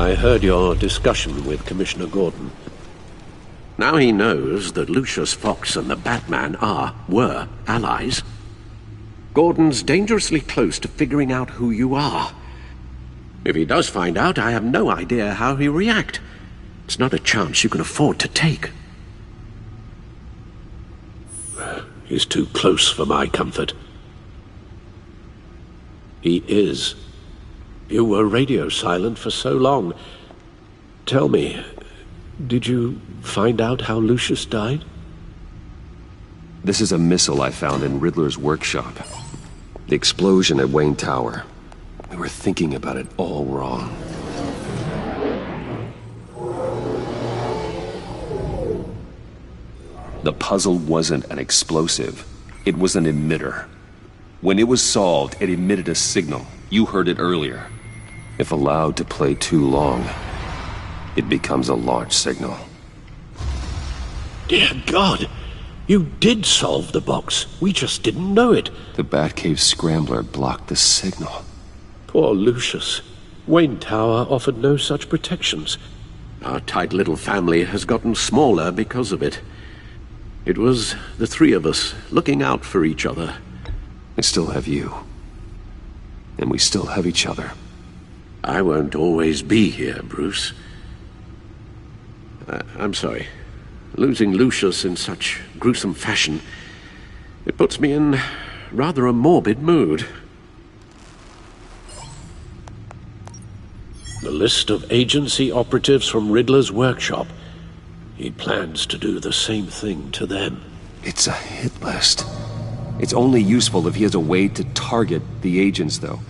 I heard your discussion with Commissioner Gordon. Now he knows that Lucius Fox and the Batman were allies. Gordon's dangerously close to figuring out who you are. If he does find out, I have no idea how he'll react. It's not a chance you can afford to take. He's too close for my comfort. He is. You were radio silent for so long. Tell me, did you find out how Lucius died? This is a missile I found in Riddler's workshop. The explosion at Wayne Tower. We were thinking about it all wrong. The puzzle wasn't an explosive. It was an emitter. When it was solved, it emitted a signal. You heard it earlier. If allowed to play too long, it becomes a launch signal. Dear God! You did solve the box. We just didn't know it. The Batcave scrambler blocked the signal. Poor Lucius. Wayne Tower offered no such protections. Our tight little family has gotten smaller because of it. It was the three of us looking out for each other. I still have you. And we still have each other. I won't always be here, Bruce. I'm sorry. Losing Lucius in such gruesome fashion, it puts me in rather a morbid mood. The list of agency operatives from Riddler's workshop. He plans to do the same thing to them. It's a hit list. It's only useful if he has a way to target the agents, though.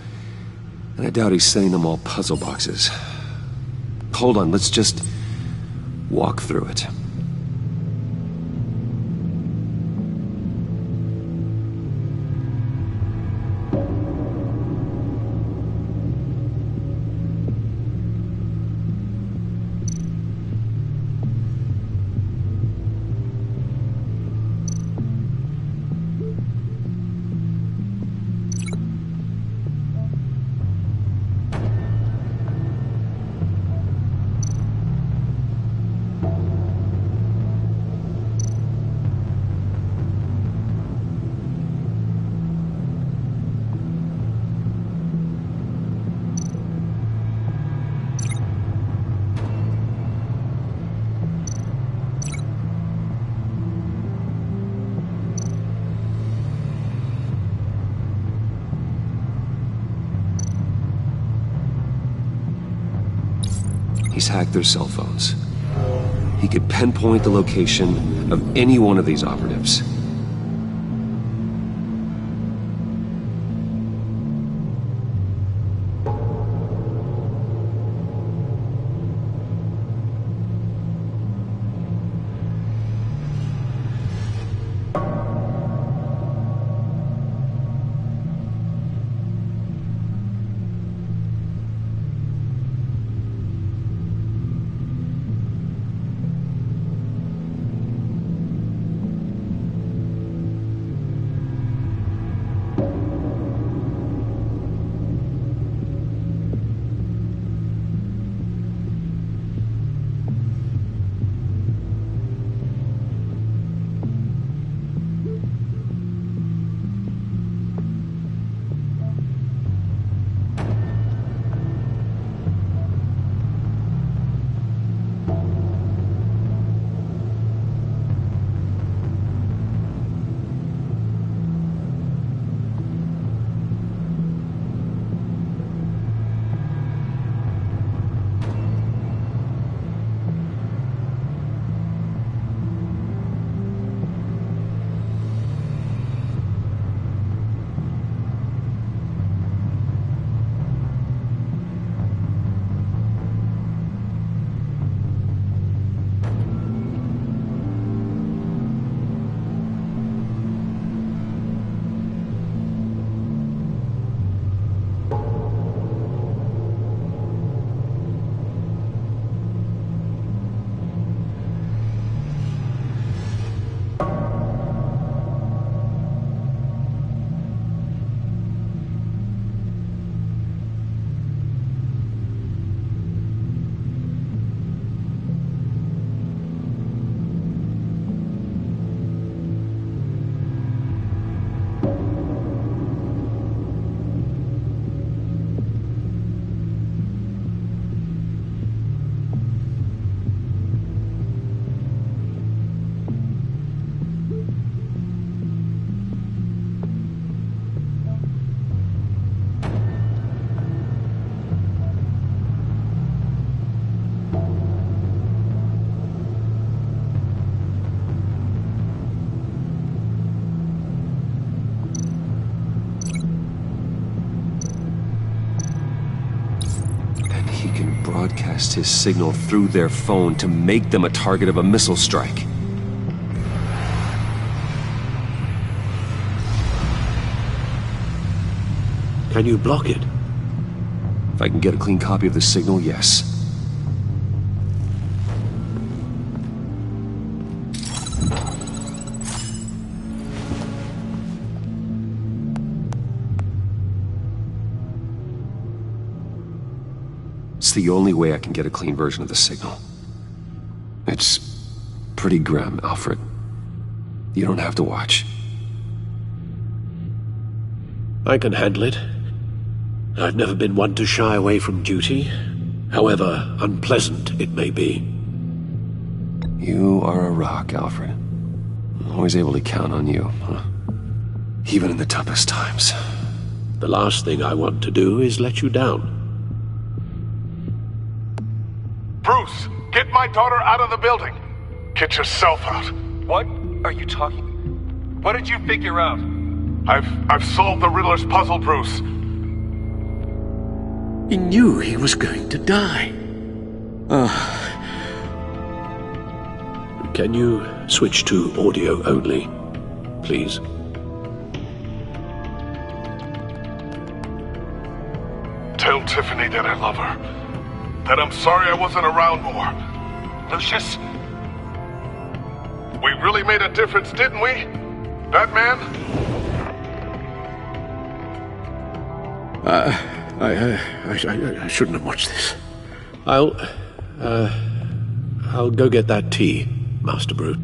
And I doubt he's sending them all puzzle boxes. Hold on, let's just walk through it. He's hacked their cell phones. He could pinpoint the location of any one of these operatives. broadcast his signal through their phone to make them a target of a missile strike. Can you block it? If I can get a clean copy of the signal, yes. It's the only way I can get a clean version of the signal. It's pretty grim, Alfred. You don't have to watch. I can handle it. I've never been one to shy away from duty, however unpleasant it may be. You are a rock, Alfred. I'm always able to count on you, huh? Even in the toughest times. The last thing I want to do is let you down. Bruce, get my daughter out of the building. Get yourself out. What are you talking? What did you figure out? I've solved the Riddler's puzzle, Bruce. He knew he was going to die. Can you switch to audio only, please? Tell Tiffany that I love her. That I'm sorry I wasn't around more. Lucius? We really made a difference, didn't we? Batman? I shouldn't have watched this. I'll go get that tea, Master Brute.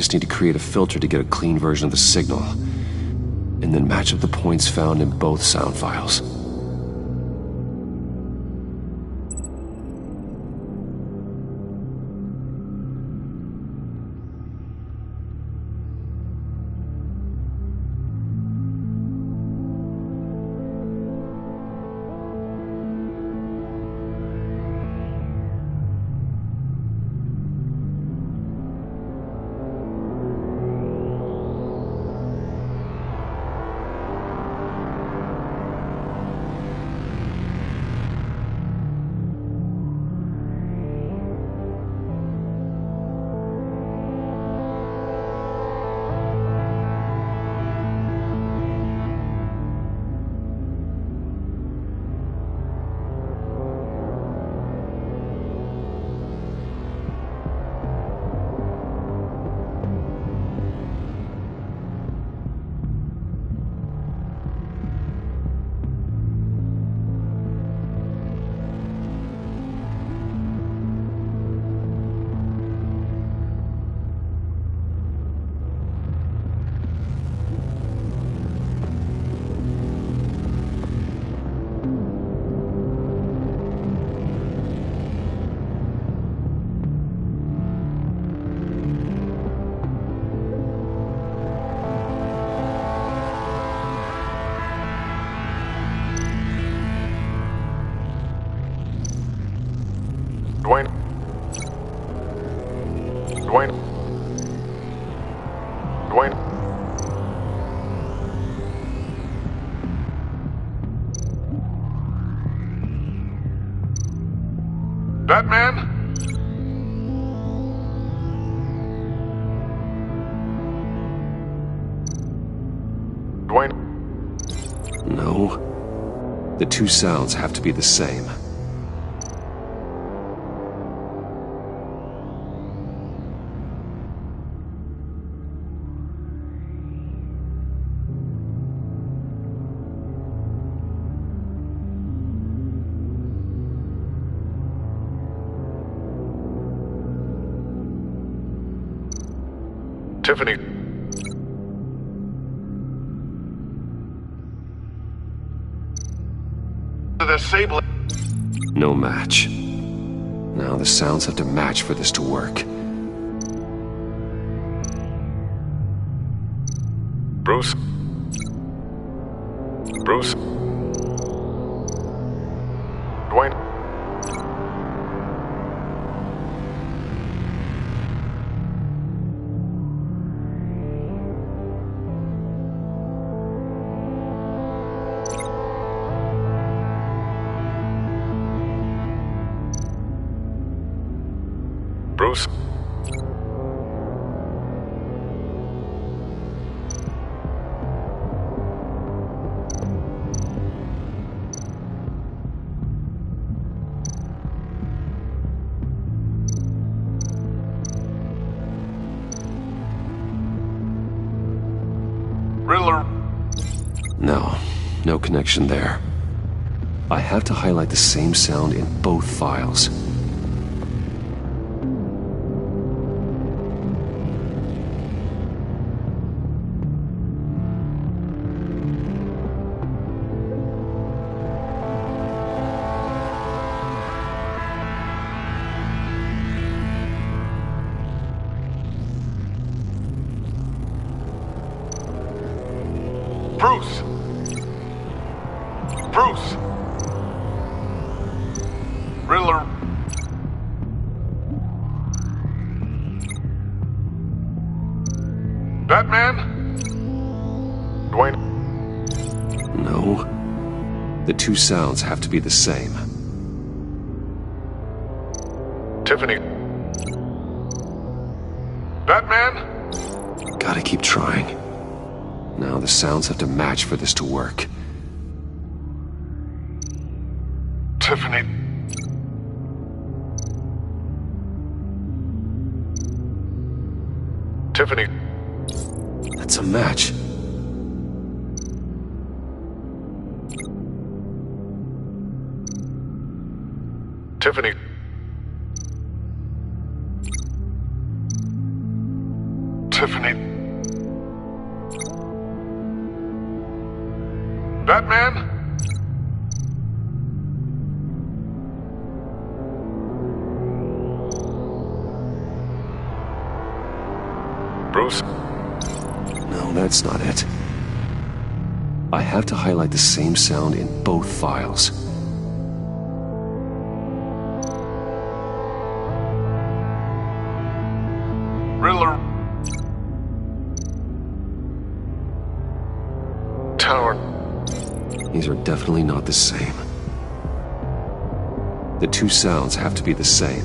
just need to create a filter to get a clean version of the signal, and then match up the points found in both sound files. Dwayne. Dwayne. Dwayne. Batman? Dwayne? No. The two sounds have to be the same. Tiffany. The Sable. No match. Now the sounds have to match for this to work. Bruce. Bruce. Dwayne. Bruce. Riddler. No connection there. I have to highlight the same sound in both files. Bruce. Bruce. Riddler. Batman? Dwayne. No. The two sounds have to be the same. Tiffany. Batman? Gotta keep trying. Now the sounds have to match for this to work. Tiffany. Tiffany. That's a match. Tiffany. Tiffany. Batman? Bruce? No, that's not it. I have to highlight the same sound in both files. Riddler. Tower. These are definitely not the same. The two sounds have to be the same.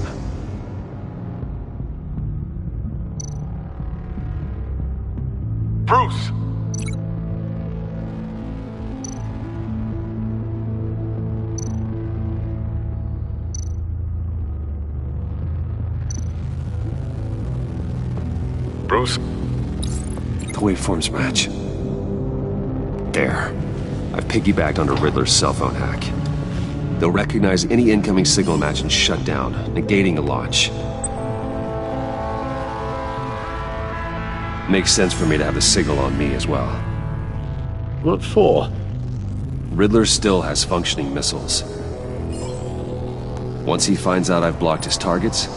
Bruce! Bruce? The waveforms match. There. I've piggybacked onto Riddler's cell phone hack. They'll recognize any incoming signal match and shut down, negating a launch. Makes sense for me to have the signal on me as well. What for? Riddler still has functioning missiles. Once he finds out I've blocked his targets,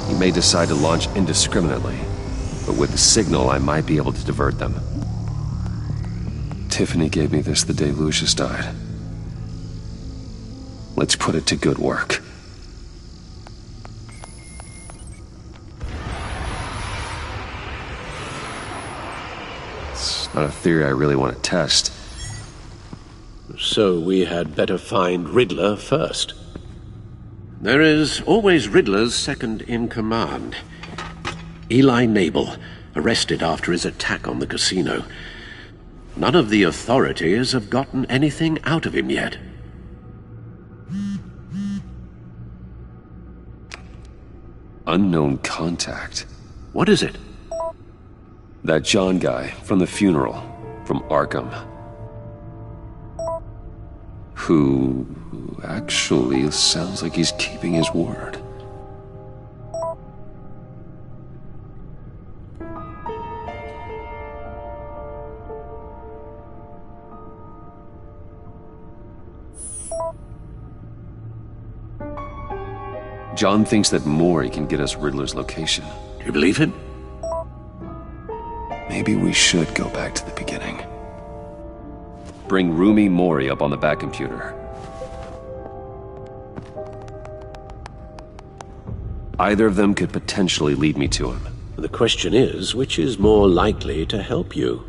he may decide to launch indiscriminately. But with the signal, I might be able to divert them. Tiffany gave me this the day Lucius died. Let's put it to good work. It's not a theory I really want to test. So we had better find Riddler first. There is always Riddler's second-in-command. Eli Nabel, arrested after his attack on the casino. None of the authorities have gotten anything out of him yet. Unknown contact. What is it? That John guy from the funeral, from Arkham. Who actually sounds like he's keeping his word. John thinks that Mori can get us Riddler's location. Do you believe him? Maybe we should go back to the beginning. Bring Rumi Mori up on the back computer. Either of them could potentially lead me to him. The question is, which is more likely to help you?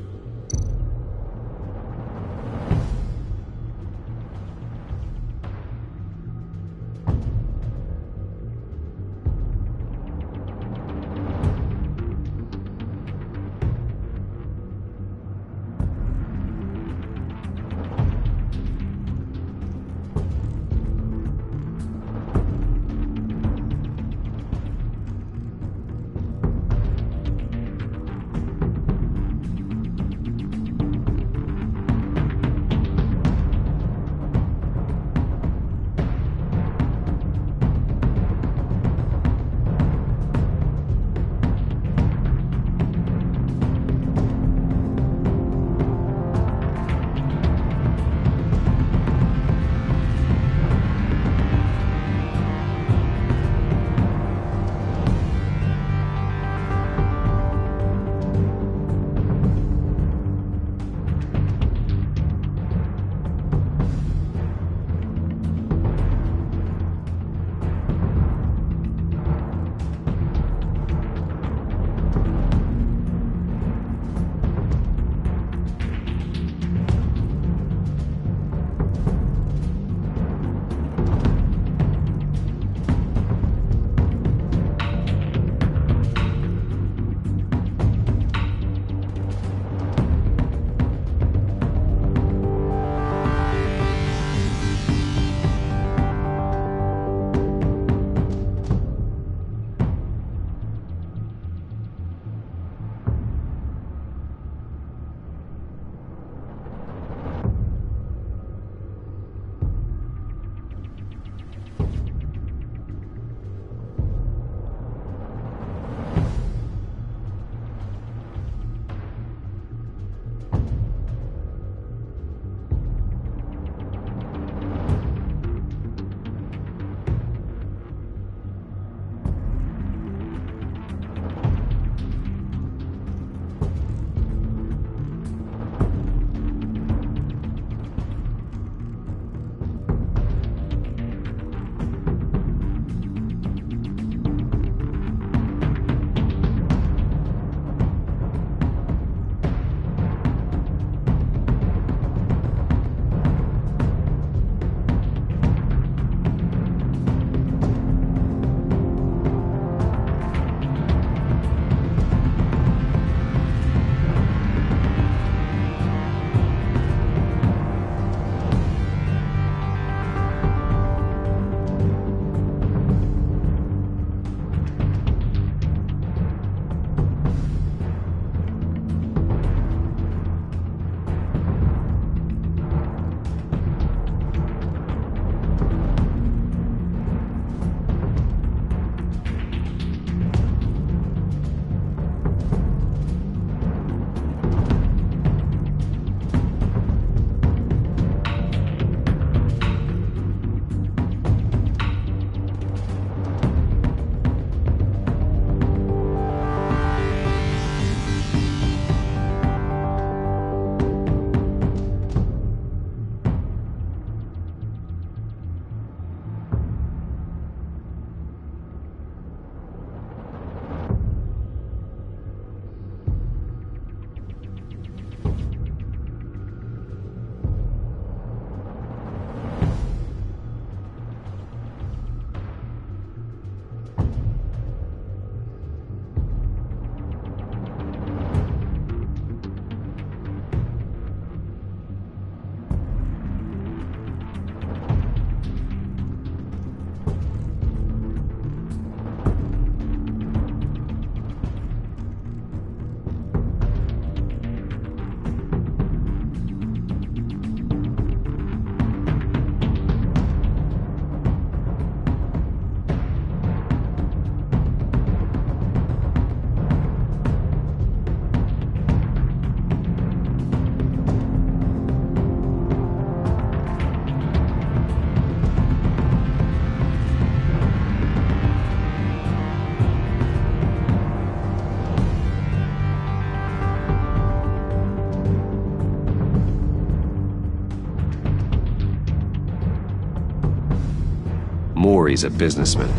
Maury's a businessman.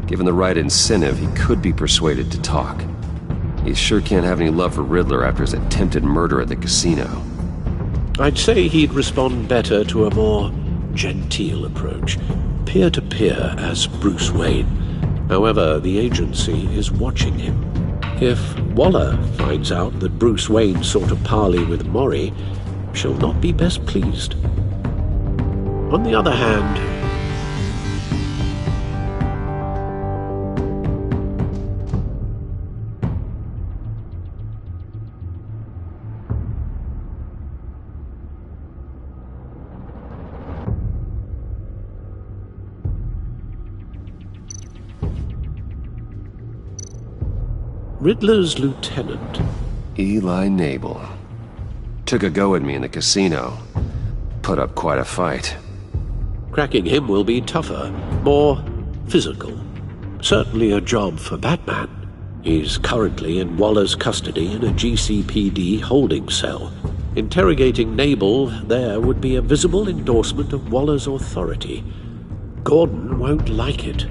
Given the right incentive, he could be persuaded to talk. He sure can't have any love for Riddler after his attempted murder at the casino. I'd say he'd respond better to a more genteel approach, peer-to-peer as Bruce Wayne. However, the agency is watching him. If Waller finds out that Bruce Wayne sought a parley with Maury, she'll not be best pleased. On the other hand, Riddler's lieutenant, Eli Nabel. Took a go at me in the casino. Put up quite a fight. cracking him will be tougher, more physical. Certainly a job for Batman. He's currently in Waller's custody in a GCPD holding cell. Interrogating Nabel there would be a visible endorsement of Waller's authority. Gordon won't like it.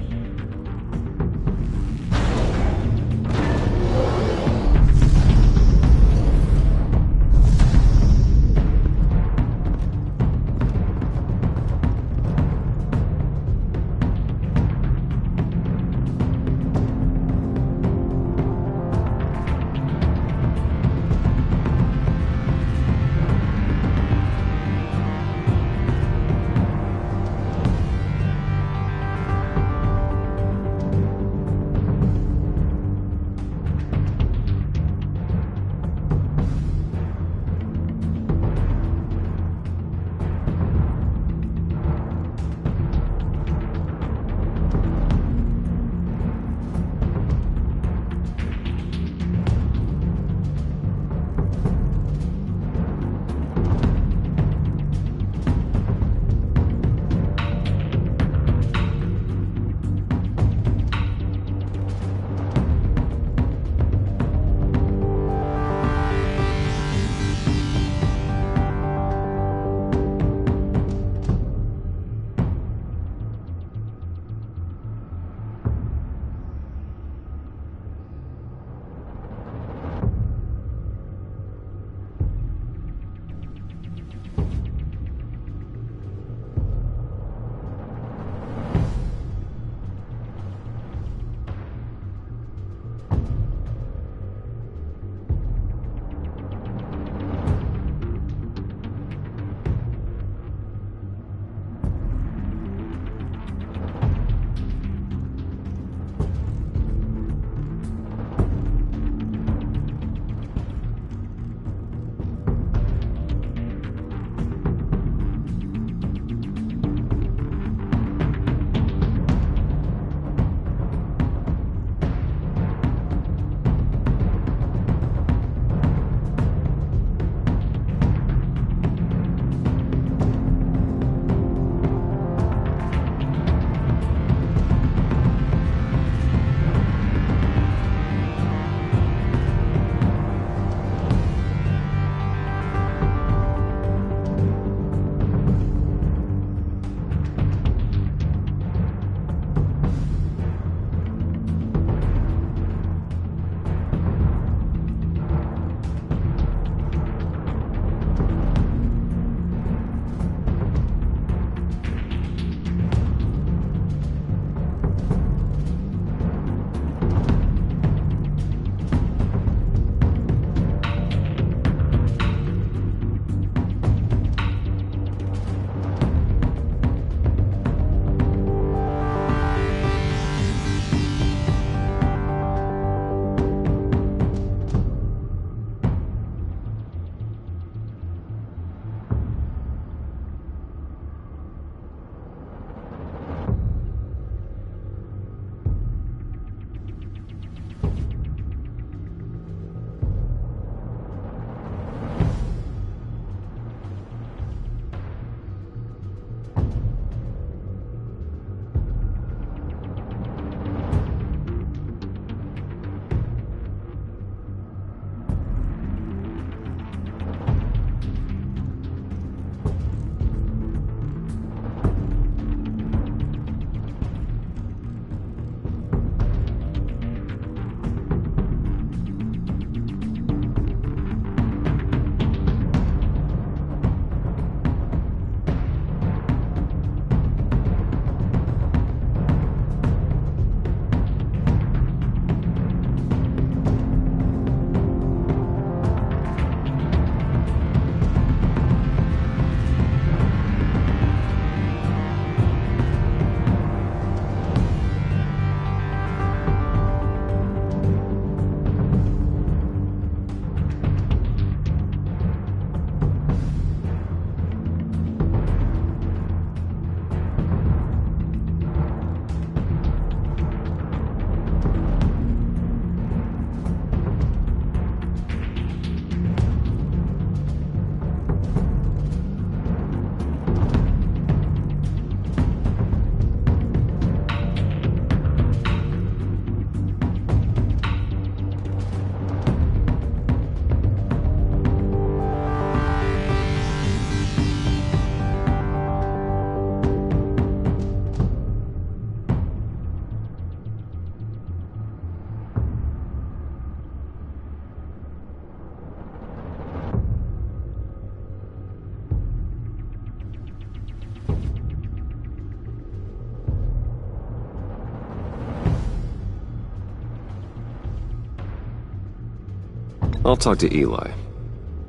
I'll talk to Eli.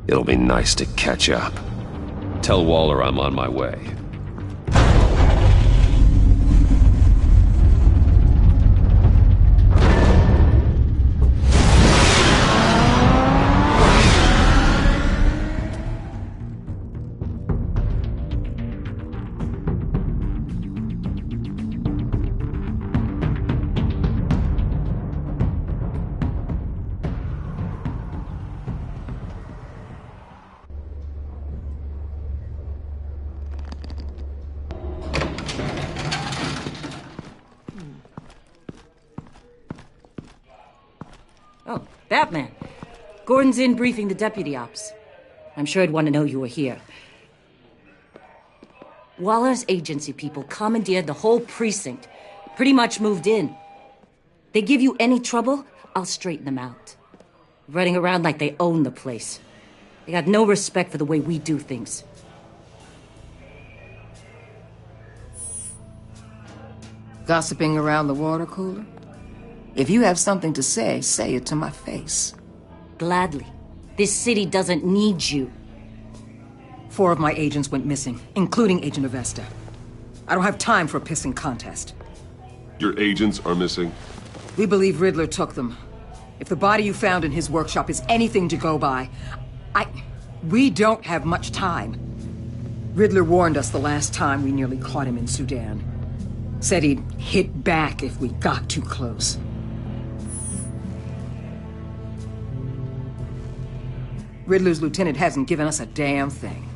It'll be nice to catch up. Tell Waller I'm on my way. Oh, Batman. Gordon's in briefing the deputy ops. I'm sure I'd want to know you were here. Waller's agency people commandeered the whole precinct. Pretty much moved in. They give you any trouble, I'll straighten them out. Running around like they own the place. They got no respect for the way we do things. Gossiping around the water cooler? If you have something to say it to my face. Gladly. This city doesn't need you. 4 of my agents went missing, including Agent Avesta. I don't have time for a pissing contest. Your agents are missing? We believe Riddler took them. If the body you found in his workshop is anything to go by, we don't have much time. Riddler warned us the last time we nearly caught him in Sudan. Said he'd hit back if we got too close. Riddler's lieutenant hasn't given us a damn thing.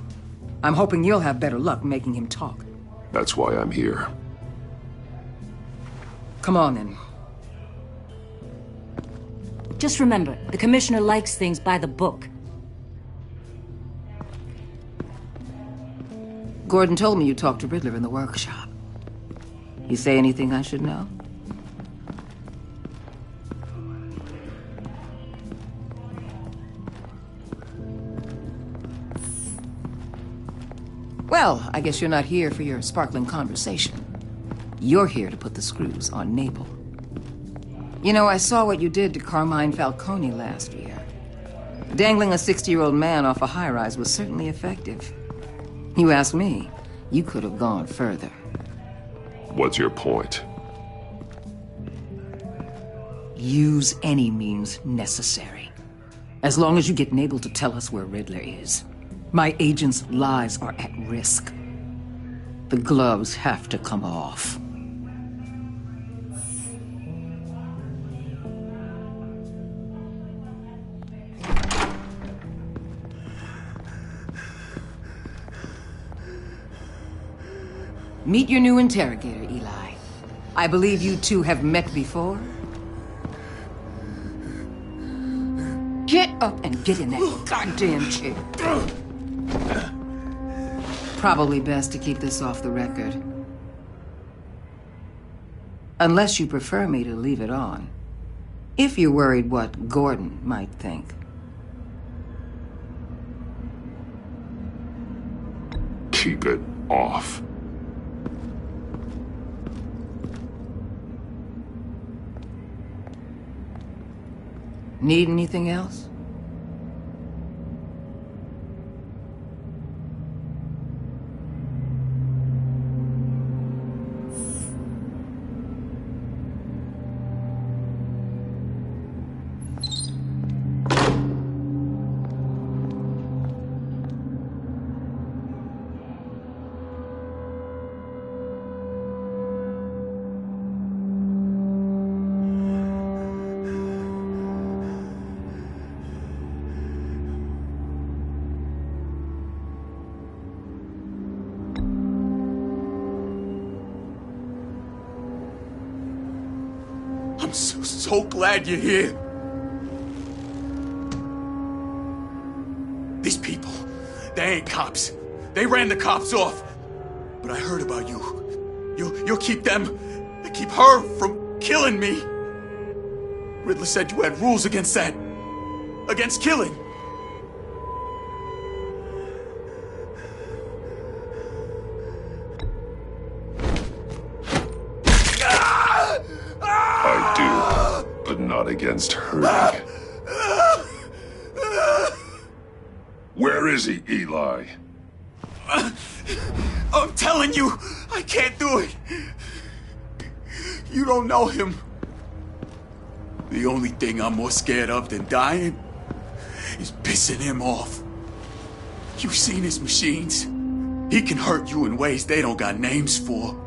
I'm hoping you'll have better luck making him talk. That's why I'm here. Come on, then. Just remember, the commissioner likes things by the book. Gordon told me you talked to Riddler in the workshop. You say anything I should know? Well, I guess you're not here for your sparkling conversation. You're here to put the screws on Naples. You know, I saw what you did to Carmine Falcone last year. Dangling a 60-year-old man off a high-rise was certainly effective. You ask me, you could have gone further. What's your point? Use any means necessary. As long as you get Naples to tell us where Riddler is. My agents' lives are at risk. The gloves have to come off. Meet your new interrogator, Eli. I believe you two have met before. Get up and get in that goddamn chair. Probably best to keep this off the record. Unless you prefer me to leave it on. If you're worried what Gordon might think. Keep it off. Need anything else? I'm so glad you're here. These people, they ain't cops. They ran the cops off. But I heard about you. You'll keep them, keep her from killing me. Riddler said you had rules against that. Against killing. I do, but not against hurting. Where is he, Eli? I'm telling you, I can't do it. You don't know him. The only thing I'm more scared of than dying is pissing him off. You've seen his machines. He can hurt you in ways they don't got names for.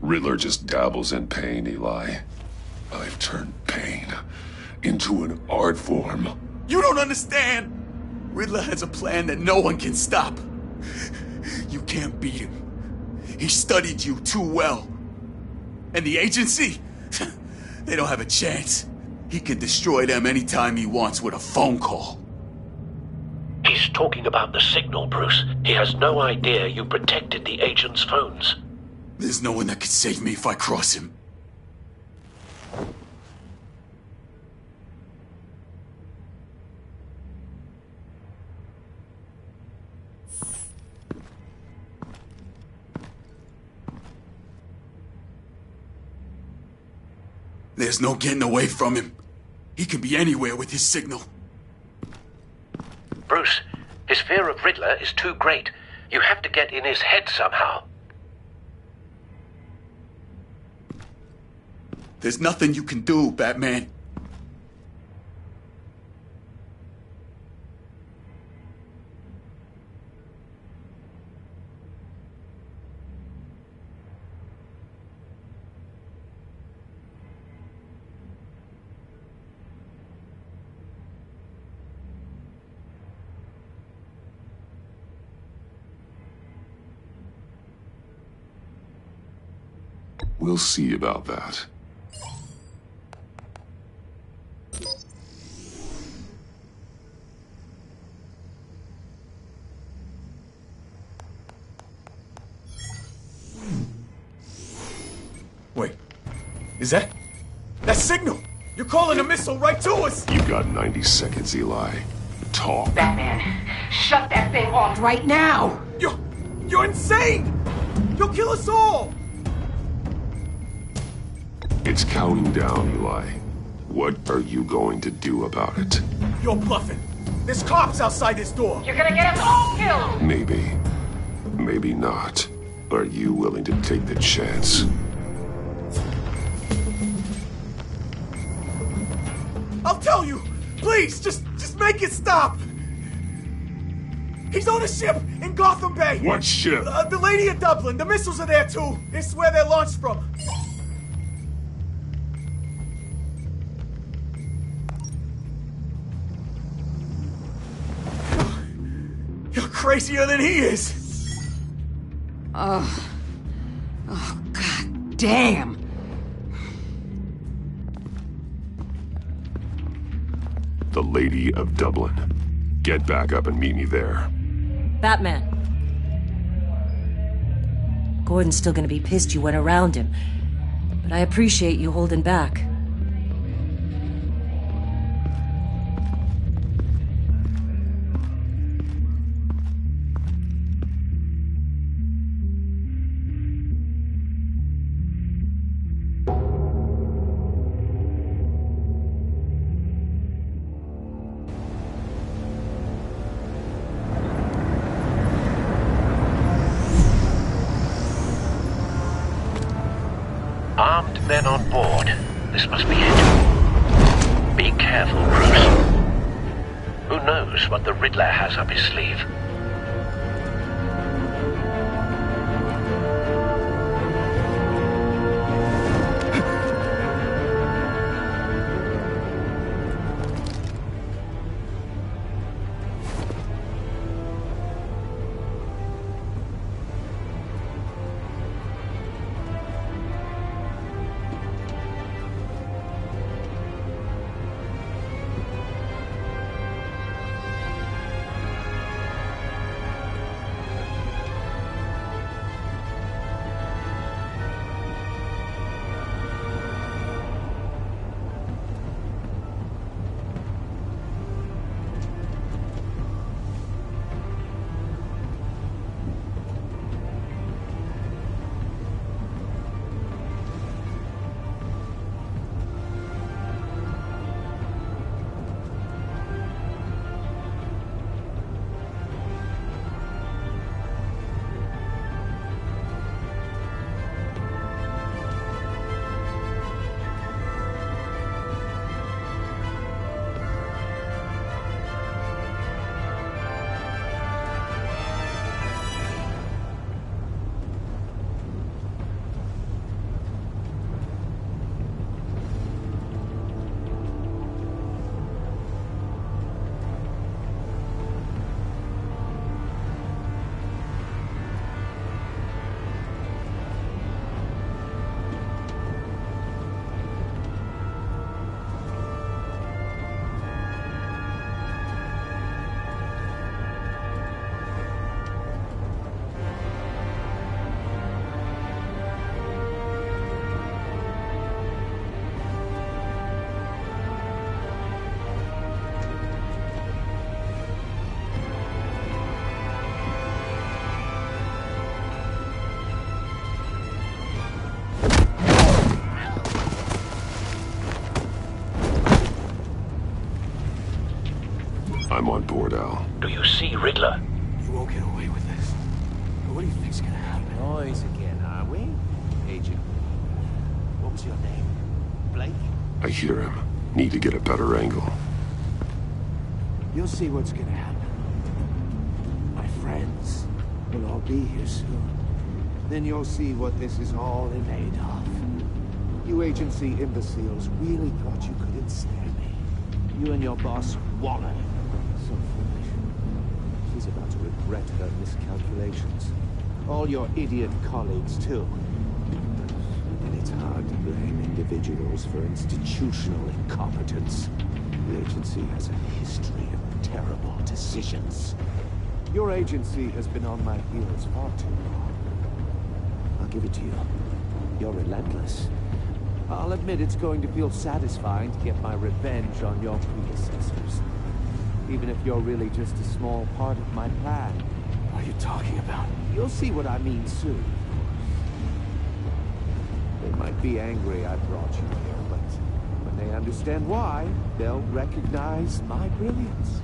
Riddler just dabbles in pain, Eli. I've turned pain into an art form. You don't understand. Riddler has a plan that no one can stop. You can't beat him. He studied you too well. And the agency? They don't have a chance. He can destroy them anytime he wants with a phone call. He's talking about the signal, Bruce. He has no idea you protected the agent's phones. There's no one that can save me if I cross him. There's no getting away from him. He can be anywhere with his signal. Bruce, his fear of Riddler is too great. You have to get in his head somehow. There's nothing you can do, Batman. We'll see about that. Wait, is that signal? You're calling a missile right to us! You've got 90 seconds, Eli. Talk. Batman, shut that thing off right now! You're insane! You'll kill us all! It's counting down, Eli. What are you going to do about it? You're bluffing. There's cops outside this door. You're gonna get us all killed! Maybe. Maybe not. Are you willing to take the chance? I'll tell you! Please, just make it stop! He's on a ship in Gotham Bay! What ship? The Lady of Dublin. The missiles are there, too. It's where they're launched from. You're crazier than he is! Oh, God damn! The Lady of Dublin. Get back up and meet me there. Batman. Gordon's still gonna be pissed you went around him, but I appreciate you holding back. Armed men on board. This must be it. Be careful, Bruce. Who knows what the Riddler has up his sleeve? I'm on board, Al. Do you see Riddler? You won't get away with this. What do you think's gonna happen? Noise again, are we? Agent. What was your name? Blake? I hear him. Need to get a better angle. You'll see what's gonna happen. My friends will all be here soon. Then you'll see what this is all in aid of. You agency imbeciles really thought you could ensnare me. You and your boss, Waller. So foolish. She's about to regret her miscalculations. All your idiot colleagues, too. And it's hard to blame individuals for institutional incompetence. The agency has a history of terrible decisions. Your agency has been on my heels far too long. I'll give it to you. You're relentless. I'll admit it's going to feel satisfying to get my revenge on your predecessors. Even if you're really just a small part of my plan. What are you talking about? You'll see what I mean soon. They might be angry I brought you here, but when they understand why, they'll recognize my brilliance.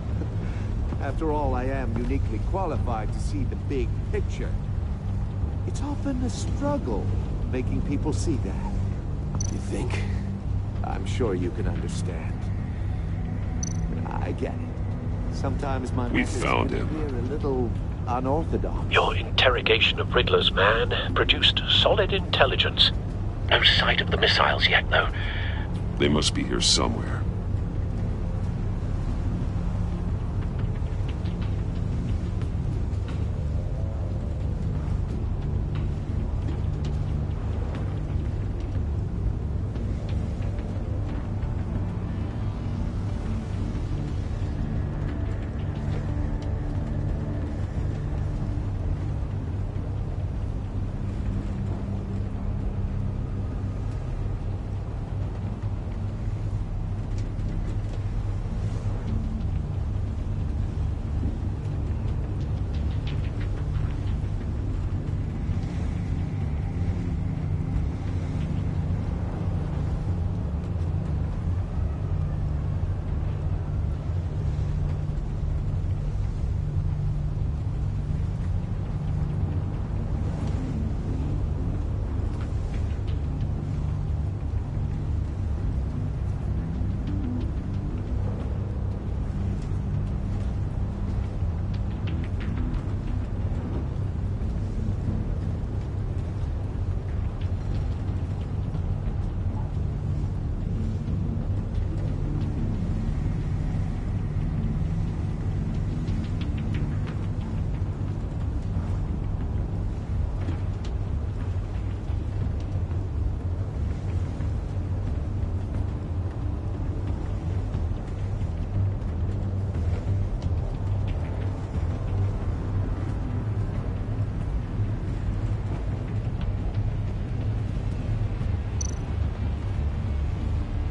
After all, I am uniquely qualified to see the big picture. It's often a struggle making people see that. You think? I'm sure you can understand. I get it. Sometimes my We found him. appear a little unorthodox. Your interrogation of Riddler's man produced solid intelligence. No sight of the missiles yet, though. They must be here somewhere.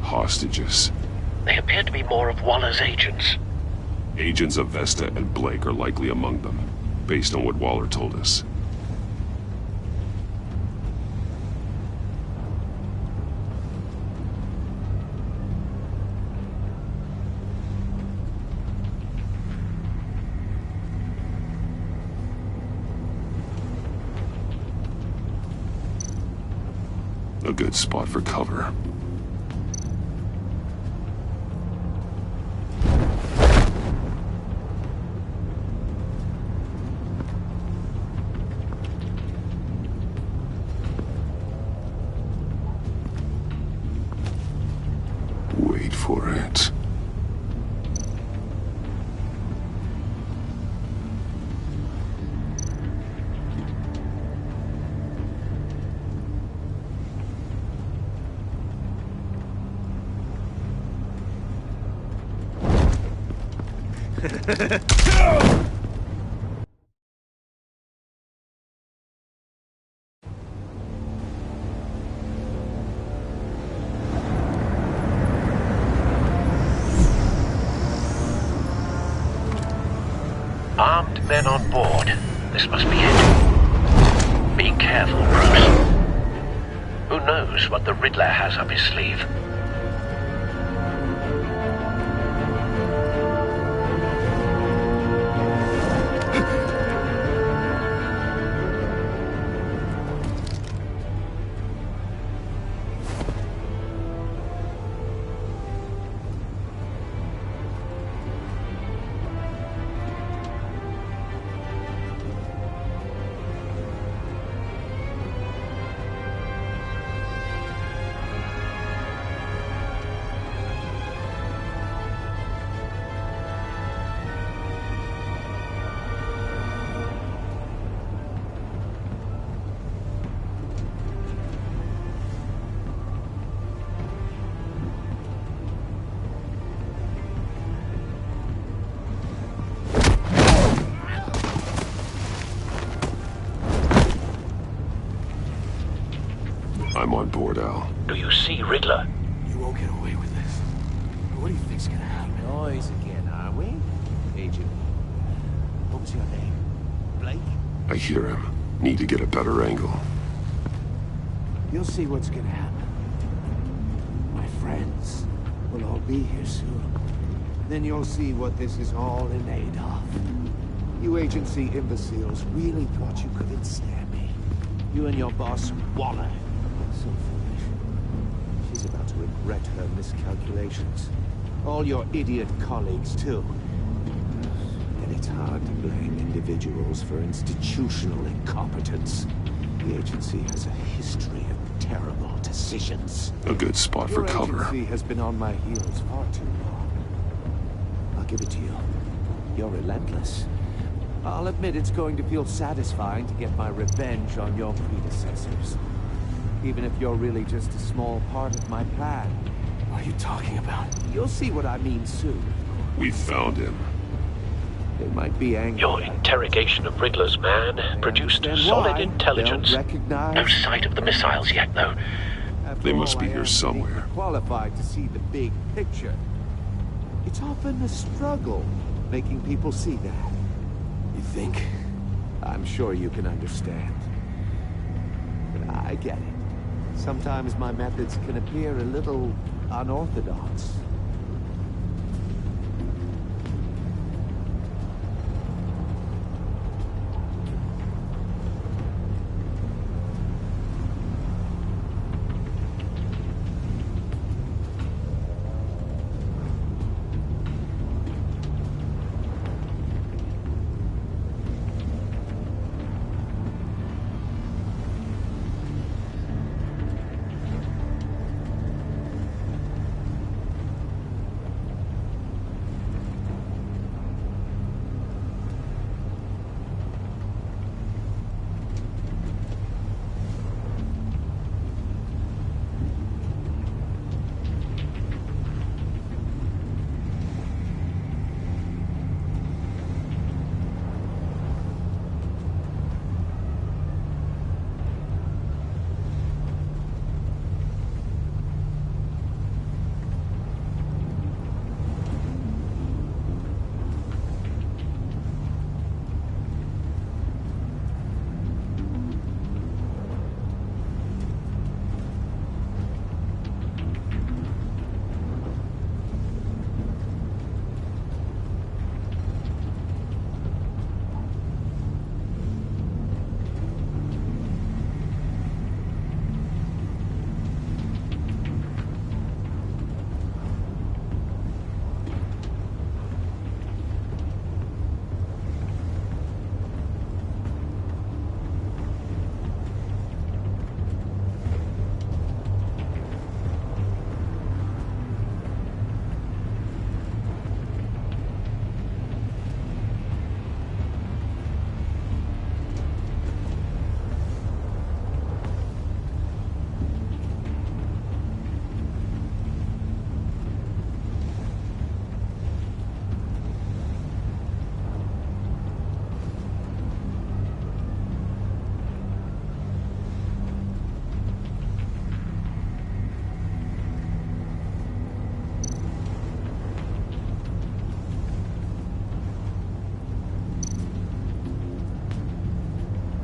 Hostages. They appear to be more of Waller's agents. Agents of Vesta and Blake are likely among them, based on what Waller told us. A good spot for cover. Wait for it. Armed men on board. This must be it. Be careful, Bruce. Who knows what the Riddler has up his sleeve? I'm on board, Al. Do you see Riddler? You won't get away with this. What do you think's gonna happen? Noise again, are we? Agent. What was your name? Blake? I hear him. Need to get a better angle. You'll see what's gonna happen. My friends will all be here soon. Then you'll see what this is all in aid of. You agency imbeciles really thought you could ensnare me. You and your boss, Waller. So foolish. She's about to regret her miscalculations. All your idiot colleagues, too. And it's hard to blame individuals for institutional incompetence. The agency has a history of terrible decisions. A good spot for cover. Your agency has been on my heels far too long. I'll give it to you. You're relentless. I'll admit it's going to feel satisfying to get my revenge on your predecessors. Even if you're really just a small part of my plan. What are you talking about? You'll see what I mean soon. We found him. They might be angry. Your interrogation of Riddler's man produced solid intelligence. No sight of the missiles yet, though. They must be here somewhere. Qualified to see the big picture. It's often a struggle making people see that. You think? I'm sure you can understand. But I get it. Sometimes my methods can appear a little unorthodox.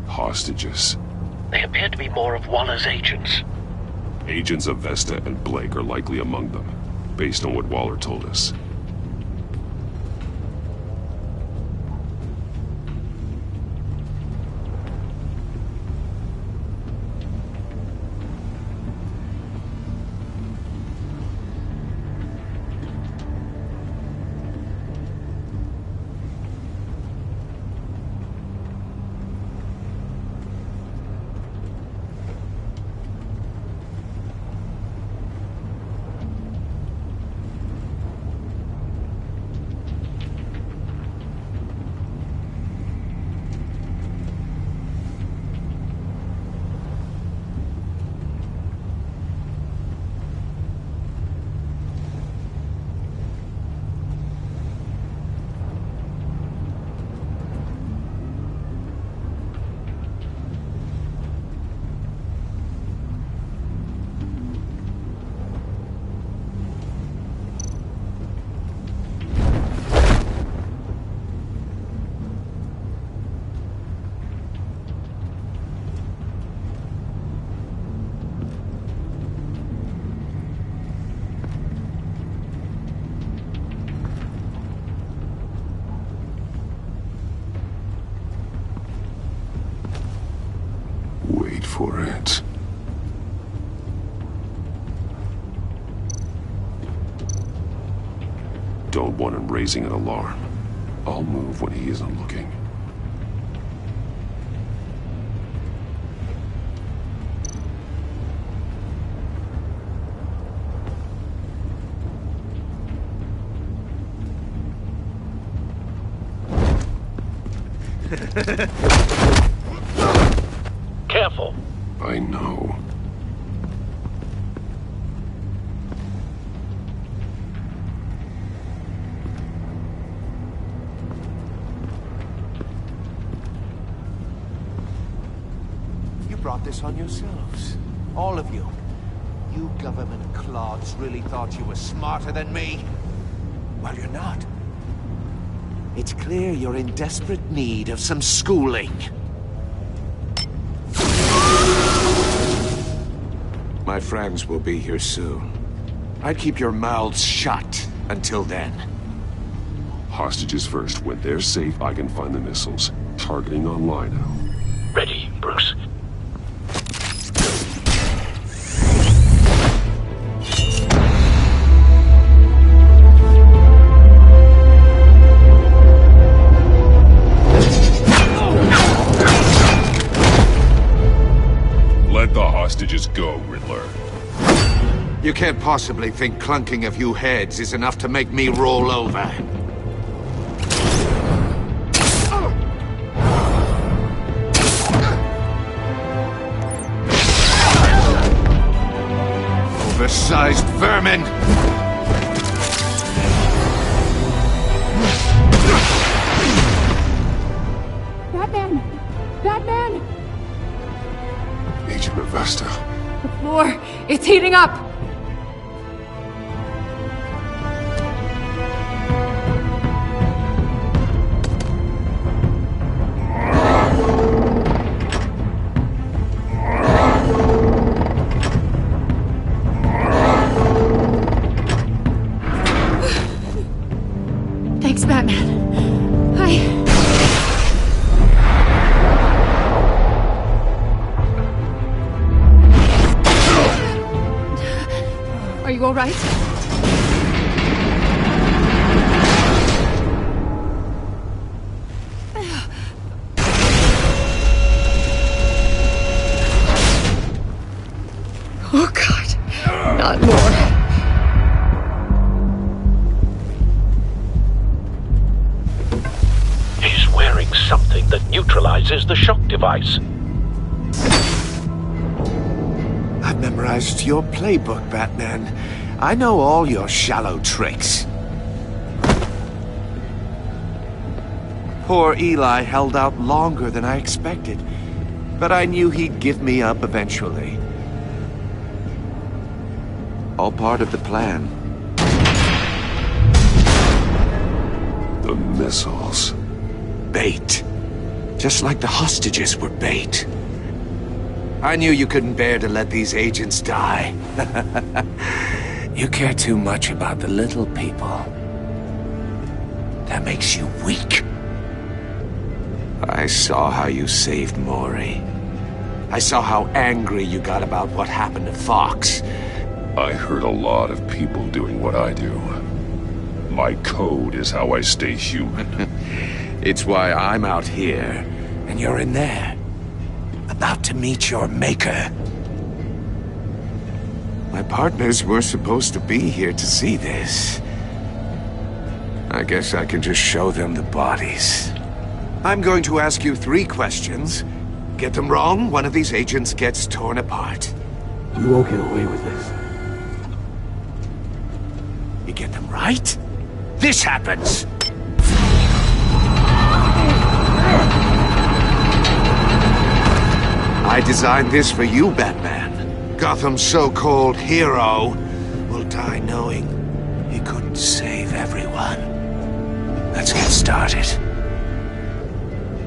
Hostages. They appear to be more of Waller's agents. Agents of Vesta and Blake are likely among them, based on what Waller told us. for it. Don't want him raising an alarm. I'll move when he isn't looking. Careful. I know. You brought this on yourselves. All of you. You government clods really thought you were smarter than me? Well, you're not. It's clear you're in desperate need of some schooling. My friends will be here soon. I'd keep your mouths shut until then. Hostages first. When they're safe, I can find the missiles. Targeting on Lino. Ready, Bruce. Let the hostages go, Riddler. You can't possibly think clunking a few heads is enough to make me roll over. Oversized vermin! Batman! Batman! Agent Avesta. The floor, it's heating up! Thanks, Batman. Are you all right? Oh, God. Not more. He's wearing something that neutralizes the shock device. I've memorized your playbook, Batman. I know all your shallow tricks. Poor Eli held out longer than I expected, but I knew he'd give me up eventually. All part of the plan. The missiles. Bait. Just like the hostages were bait. I knew you couldn't bear to let these agents die. You care too much about the little people. That makes you weak. I saw how you saved Maury. I saw how angry you got about what happened to Fox. I heard a lot of people doing what I do. My code is how I stay human. It's why I'm out here, and you're in there. About to meet your maker. My partners were supposed to be here to see this. I guess I can just show them the bodies. I'm going to ask you 3 questions. Get them wrong, one of these agents gets torn apart. You won't get away with this. You get them right, this happens! I designed this for you, Batman. Gotham's so-called hero will die knowing he couldn't save everyone. Let's get started.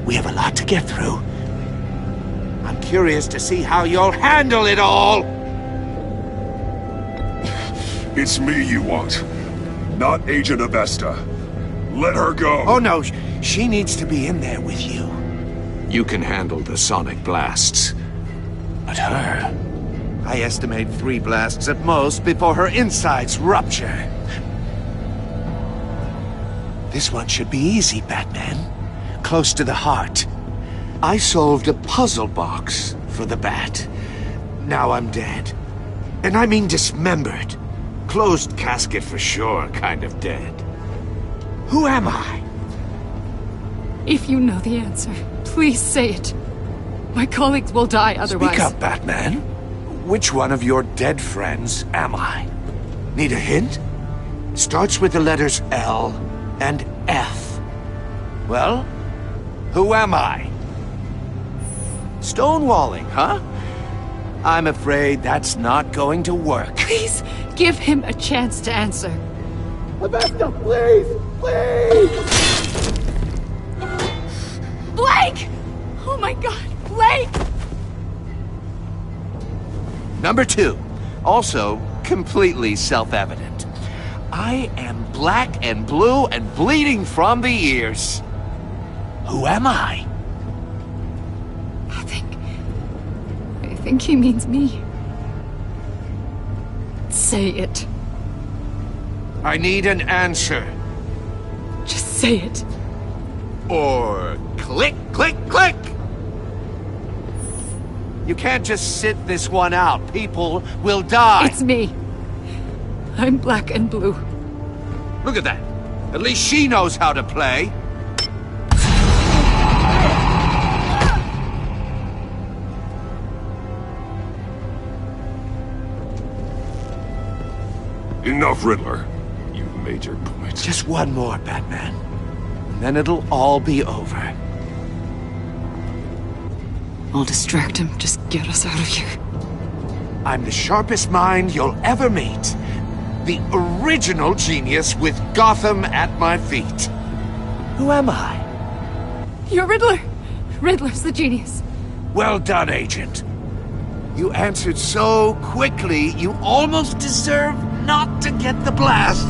We have a lot to get through. I'm curious to see how you'll handle it all! It's me you want, not Agent Avesta. Let her go! Oh no, she needs to be in there with you. You can handle the sonic blasts. But her... I estimate 3 blasts at most before her insides rupture. This one should be easy, Batman. Close to the heart. I solved a puzzle box for the Bat. Now I'm dead. And I mean dismembered. Closed casket for sure, kind of dead. Who am I? If you know the answer, please say it. My colleagues will die otherwise. Speak up, Batman. Which one of your dead friends am I? Need a hint? Starts with the letters L and F. Well, who am I? Stonewalling, huh? I'm afraid that's not going to work. Please, give him a chance to answer. Augusta, please! Please! Blake! Oh my god, Blake! Number 2, also completely self-evident. I am black and blue and bleeding from the ears. Who am I? I think he means me. Say it. I need an answer. Just say it. Or click, click, click! You can't just sit this one out. People will die. It's me. I'm black and blue. Look at that. At least she knows how to play. Enough, Riddler. You've made your point. Just one more, Batman. And then it'll all be over. I'll distract him. Just get us out of here. I'm the sharpest mind you'll ever meet. The original genius with Gotham at my feet. Who am I? You're Riddler. Riddler's the genius. Well done, Agent. You answered so quickly, you almost deserve not to get the blast.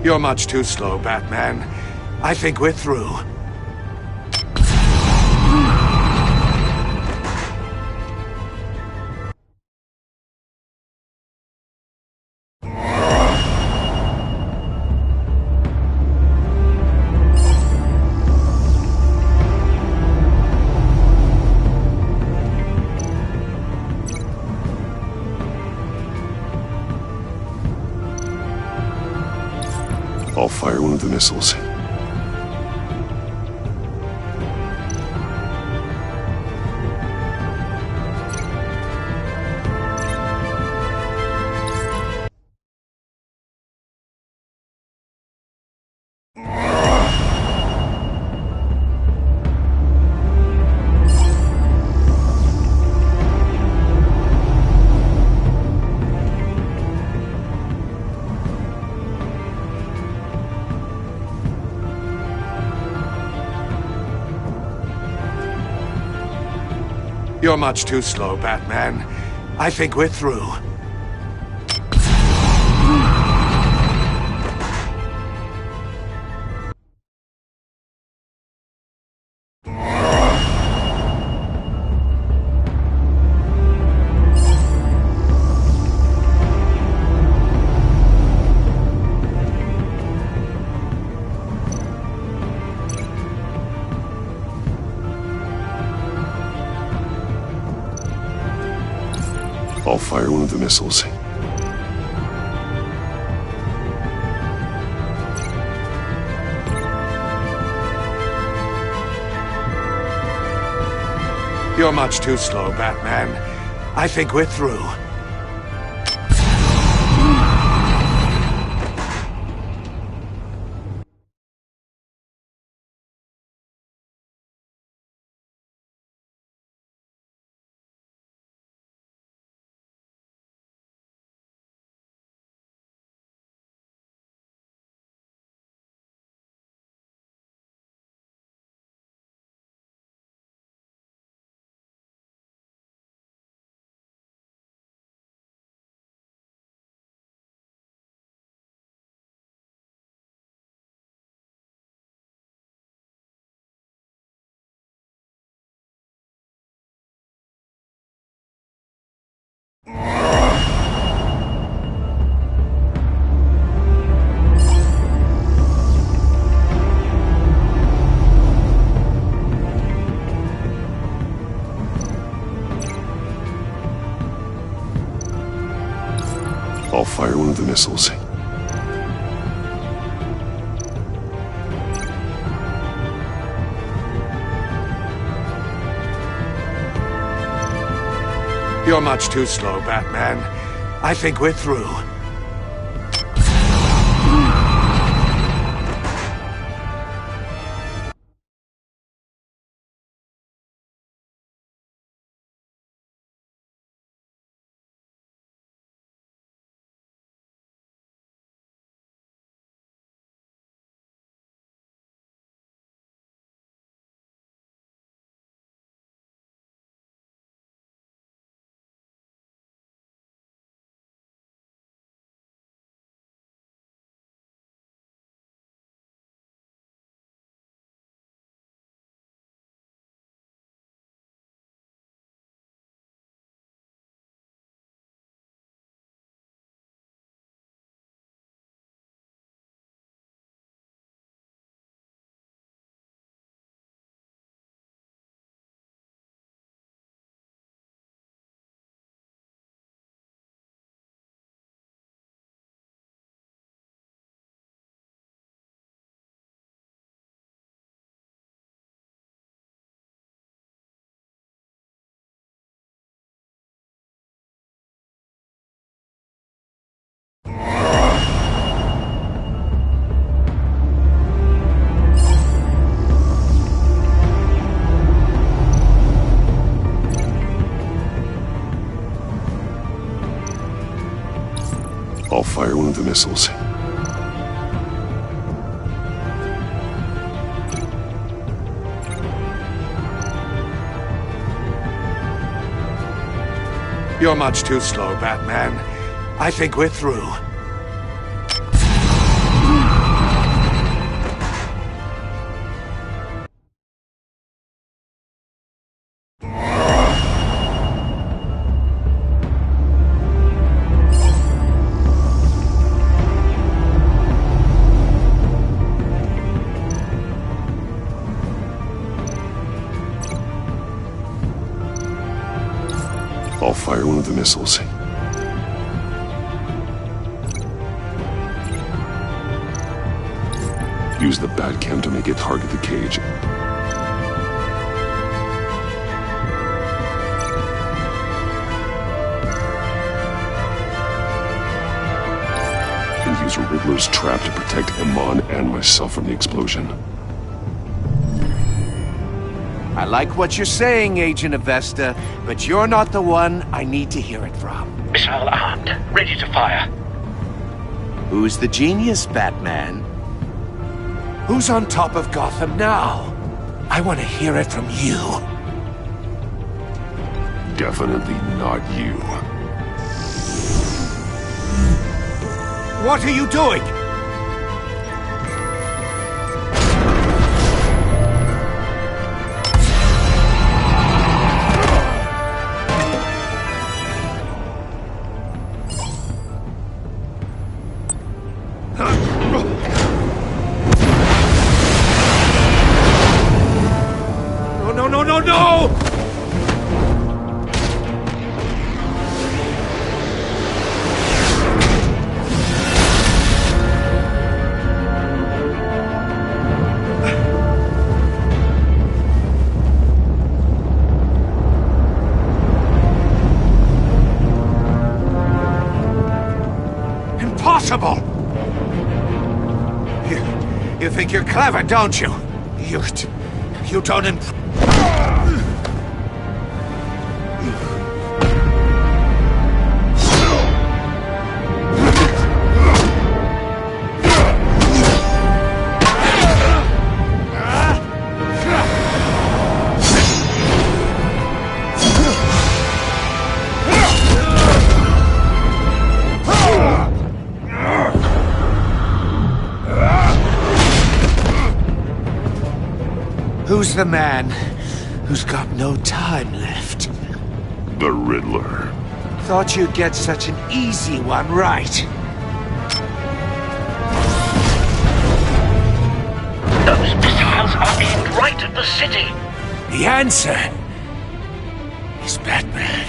You're much too slow, Batman. I think we're through. I'll fire one of the missiles. You're much too slow, Batman. I think we're through. I'll fire one of the missiles. You're much too slow, Batman. I think we're through. I'll fire one of the missiles. You're much too slow, Batman. I think we're through. I'll fire one of the missiles. You're much too slow, Batman. I think we're through. I'll fire one of the missiles. Use the Batcam to make it target the cage. And use a Riddler's trap to protect Iman and myself from the explosion. I like what you're saying, Agent Avesta, but you're not the one I need to hear it from. Missile armed, ready to fire. Who's the genius, Batman? Who's on top of Gotham now? I want to hear it from you. Definitely not you. What are you doing? No! Impossible! You think you're clever, don't you? You don't Who's the man who's got no time left? The Riddler. Thought you'd get such an easy one right. Those missiles are aimed right at the city. The answer is Batman.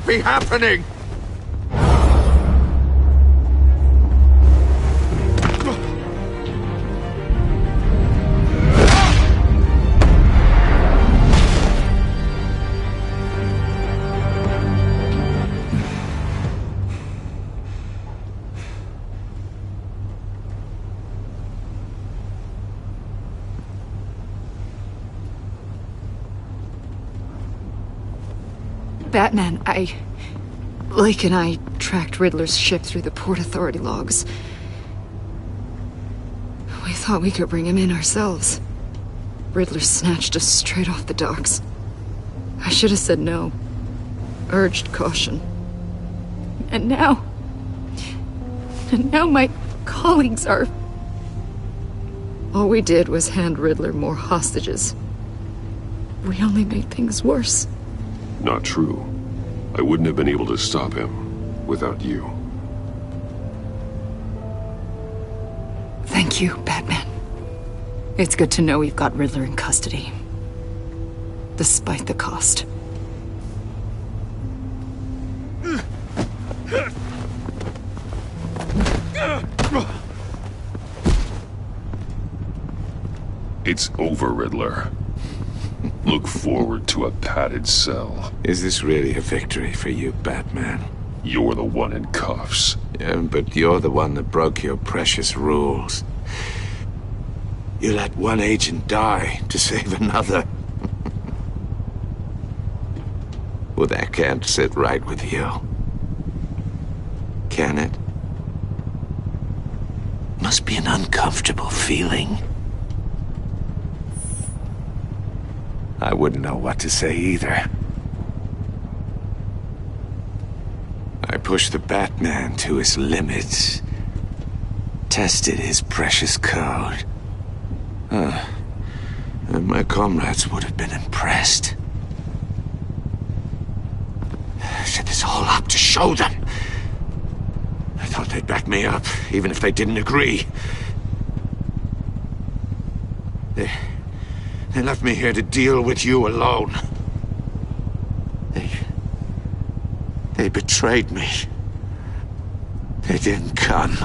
be happening? Batman, Lake and I tracked Riddler's ship through the Port Authority logs. We thought we could bring him in ourselves. Riddler snatched us straight off the docks. I should have said no. Urged caution. And now my colleagues are... All we did was hand Riddler more hostages. We only made things worse. Not true. I wouldn't have been able to stop him without you. Thank you, Batman. It's good to know we've got Riddler in custody. Despite the cost. It's over, Riddler. Look forward to a padded cell. Is this really a victory for you, Batman? You're the one in cuffs. Yeah, but you're the one that broke your precious rules. You let one agent die to save another. Well, that can't sit right with you. Can it? Must be an uncomfortable feeling. I wouldn't know what to say either. I pushed the Batman to his limits. Tested his precious code. And my comrades would have been impressed. I set this all up to show them. I thought they'd back me up, even if they didn't agree. They left me here to deal with you alone. They betrayed me. They didn't come.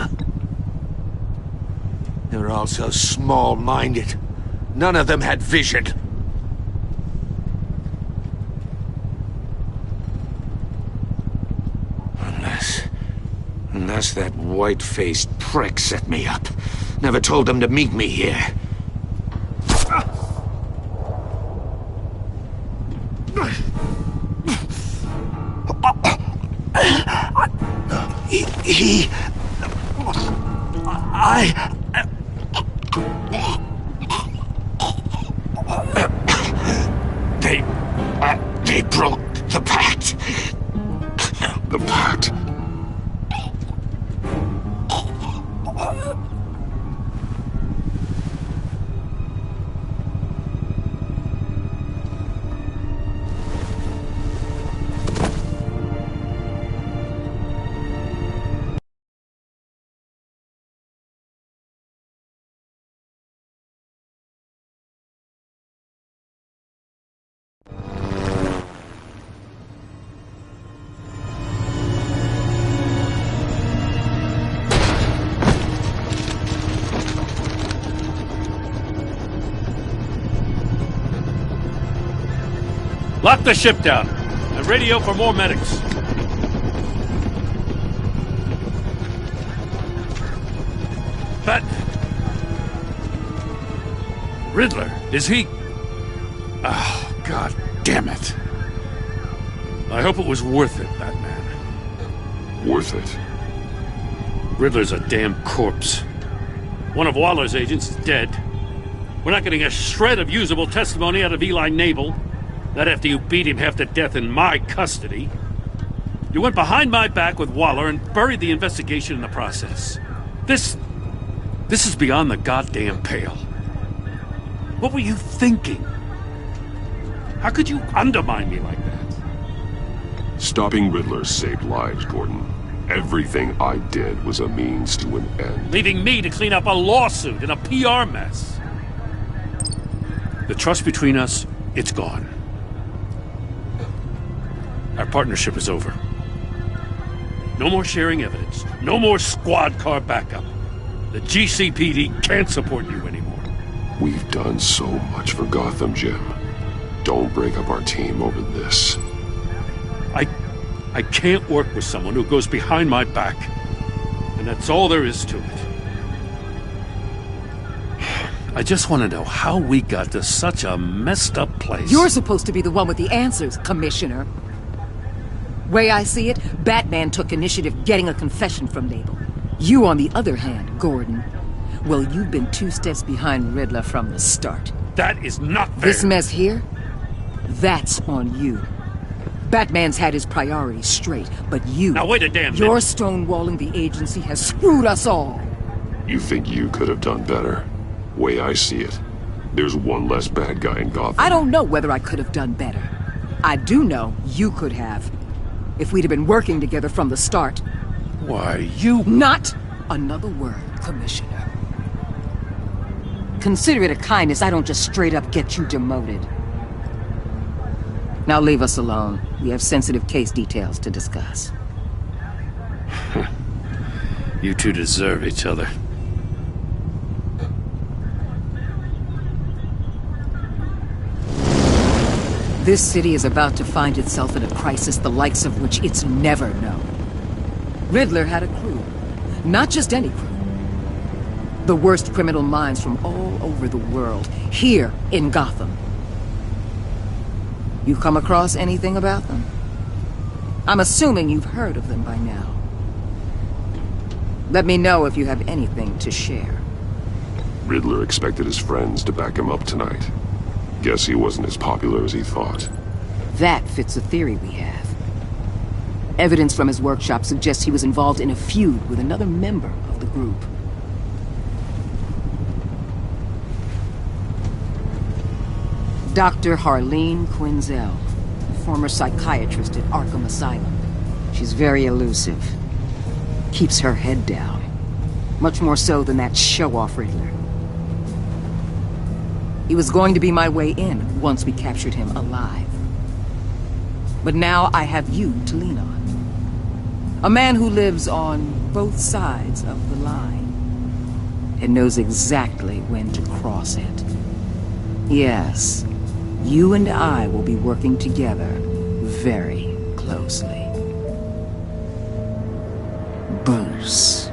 They were all so small-minded. None of them had vision. Unless that white-faced prick set me up. Never told them to meet me here. They broke the pact. The pact? Lock the ship down and radio for more medics. But Riddler, is he? Oh, God damn it. I hope it was worth it, Batman. Worth it? Riddler's a damn corpse. One of Waller's agents is dead. We're not getting a shred of usable testimony out of Eli Nabel. Not after you beat him half to death in my custody. You went behind my back with Waller and buried the investigation in the process. This is beyond the goddamn pale. What were you thinking? How could you undermine me like that? Stopping Riddler saved lives, Gordon. Everything I did was a means to an end. Leaving me to clean up a lawsuit and a PR mess. The trust between us, it's gone. our partnership is over. No more sharing evidence. No more squad car backup. The GCPD can't support you anymore. We've done so much for Gotham, Jim. Don't break up our team over this. I can't work with someone who goes behind my back. And that's all there is to it. I just want to know how we got to such a messed up place. You're supposed to be the one with the answers, Commissioner. Way I see it, Batman took initiative getting a confession from Nabel. You, on the other hand, Gordon, well, you've been 2 steps behind Riddler from the start. That is not fair. This mess here, that's on you. Batman's had his priorities straight, but you... Now wait a damn minute. Your stonewalling the agency has screwed us all. You think you could have done better? Way I see it, there's one less bad guy in Gotham. I don't know whether I could have done better. I do know you could have. If we'd have been working together from the start. Why, you... Not another word, Commissioner. Consider it a kindness I don't just straight up get you demoted. Now leave us alone. We have sensitive case details to discuss. You two deserve each other. This city is about to find itself in a crisis the likes of which it's never known. Riddler had a crew. Not just any crew. The worst criminal minds from all over the world, here in Gotham. You come across anything about them? I'm assuming you've heard of them by now. Let me know if you have anything to share. Riddler expected his friends to back him up tonight. Guess he wasn't as popular as he thought. That fits a theory we have. Evidence from his workshop suggests he was involved in a feud with another member of the group. Dr. Harleen Quinzel, former psychiatrist at Arkham Asylum. She's very elusive. Keeps her head down. Much more so than that show-off Riddler. He was going to be my way in once we captured him alive. But now I have you to lean on. A man who lives on both sides of the line and knows exactly when to cross it. Yes, you and I will be working together very closely. Bruce.